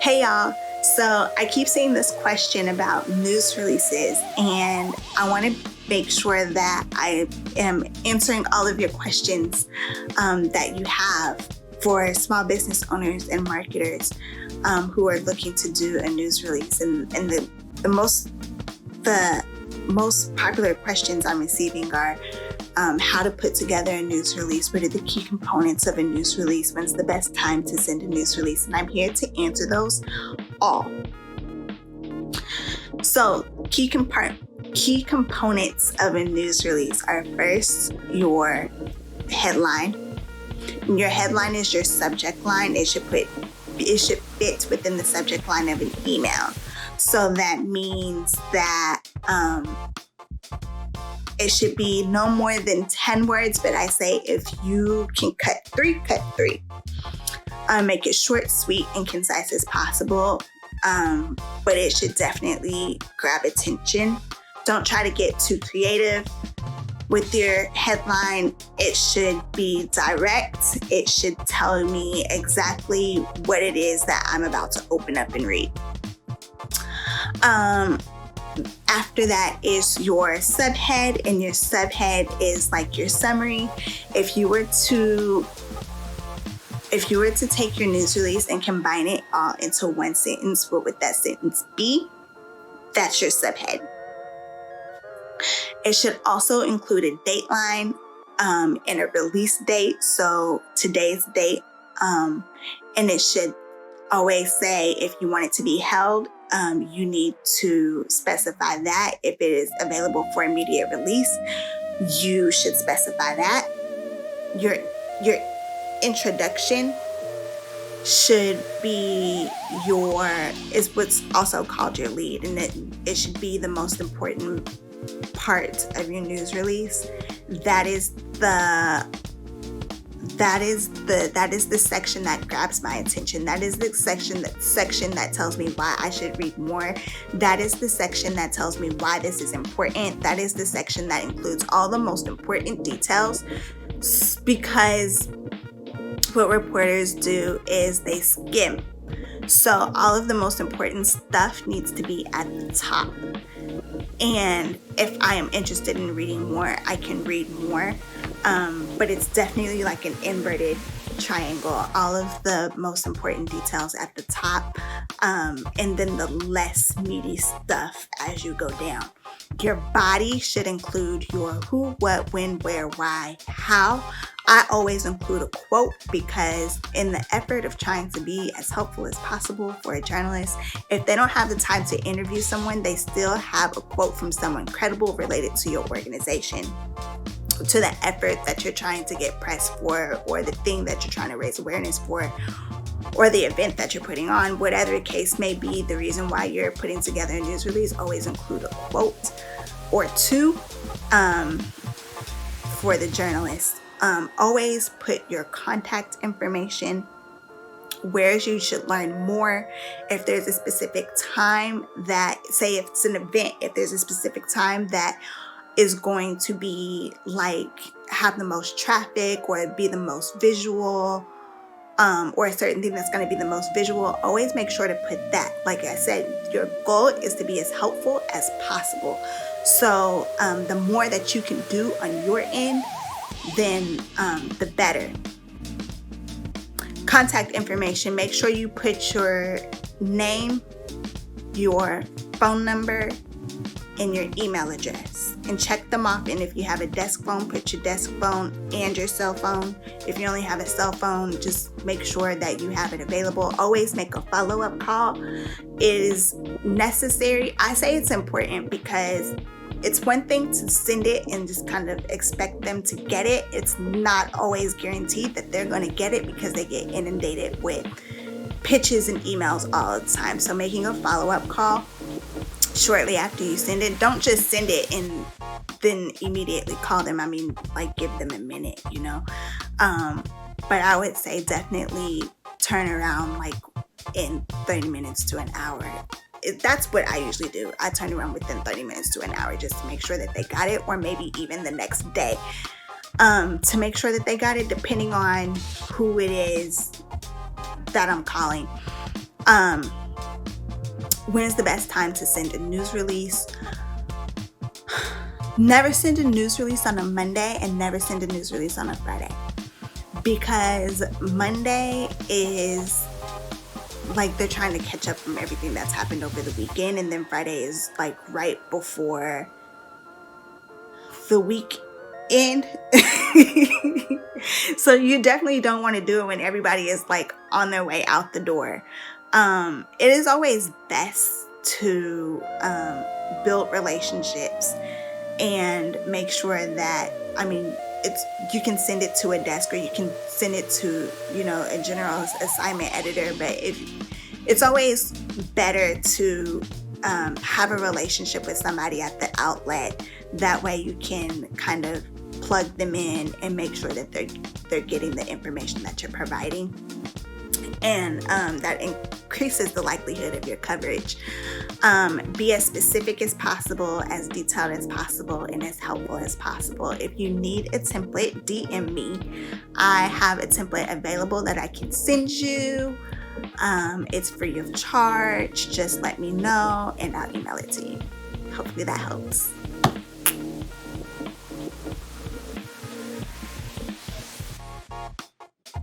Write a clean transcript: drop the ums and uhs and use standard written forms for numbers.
Hey y'all, so I keep seeing this question about news releases, and I want to make sure that I am answering all of your questions that you have for small business owners and marketers who are looking to do a news release. And the most popular questions I'm receiving are how to put together a news release, what are the key components of a news release, when's the best time to send a news release, and I'm here to answer those all. So key components of a news release are first your headline. Your headline is your subject line. It should fit within the subject line of an email. So that means that it should be no more than 10 words, but I say if you can cut three. Make it short, sweet, and concise as possible, but it should definitely grab attention. Don't try to get too creative with your headline. It should be direct. It should tell me exactly what it is that I'm about to open up and read. After that is your subhead, and your subhead is like your summary. If you were to take your news release and combine it all into one sentence, what would that sentence be? That's your subhead. It should also include a dateline and a release date. So today's date, and it should always say if you want it to be held, you need to specify that. If it is available for immediate release, you should specify that. Your introduction should be is what's also called your lead, and it should be the most important part of your news release. That is the section that grabs my attention. That is the section that tells me why I should read more. That is the section that tells me why this is important. That is the section that includes all the most important details, because what reporters do is they skim. So all of the most important stuff needs to be at the top. And if I am interested in reading more, I can read more. But it's definitely like an inverted triangle. All of the most important details at the top, and then the less meaty stuff as you go down. Your body should include your who, what, when, where, why, how. I always include a quote because in the effort of trying to be as helpful as possible for a journalist, if they don't have the time to interview someone, they still have a quote from someone credible related to your organization, to the effort that you're trying to get press for, or the thing that you're trying to raise awareness for, or the event that you're putting on. Whatever the case may be, the reason why you're putting together a news release, always include a quote or two for the journalist. Always put your contact information, where you should learn more. If there's a specific time that, say if it's an event, if there's a specific time that is going to be like have the most traffic or be the most visual, or a certain thing that's going to be the most visual, always make sure to put that. Like I said, your goal is to be as helpful as possible. So the more that you can do on your end, then the better. Contact information, make sure you put your name, your phone number, and your email address, and check them off. And if you have a desk phone, put your desk phone and your cell phone. If you only have a cell phone, just make sure that you have it available. Always make a follow-up call. It is necessary. I say it's important because it's one thing to send it and just kind of expect them to get it. It's not always guaranteed that they're going to get it because they get inundated with pitches and emails all the time. So making a follow-up call shortly after you send it. Don't just send it and then immediately call them. I mean, like, give them a minute, you know. But I would say definitely turn around like in 30 minutes to an hour. That's what I usually do. I turn around within 30 minutes to an hour just to make sure that they got it, or maybe even the next day to make sure that they got it, depending on who it is that I'm calling. When is the best time to send a news release? Never send a news release on a Monday and never send a news release on a Friday, because Monday is like they're trying to catch up from everything that's happened over the weekend, and then Friday is like right before the weekend. So you definitely don't want to do it when everybody is like on their way out the door. It is always best to build relationships and make sure that, I mean, you can send it to a desk, or you can send it to, a general assignment editor, but it's always better to have a relationship with somebody at the outlet. That way you can kind of plug them in and make sure that they're getting the information that you're providing, and that increases the likelihood of your coverage. Be as specific as possible, as detailed as possible, and as helpful as possible. If you need a template, DM me. I have a template available that I can send you. It's free of charge. Just let me know and I'll email it to you. Hopefully that helps.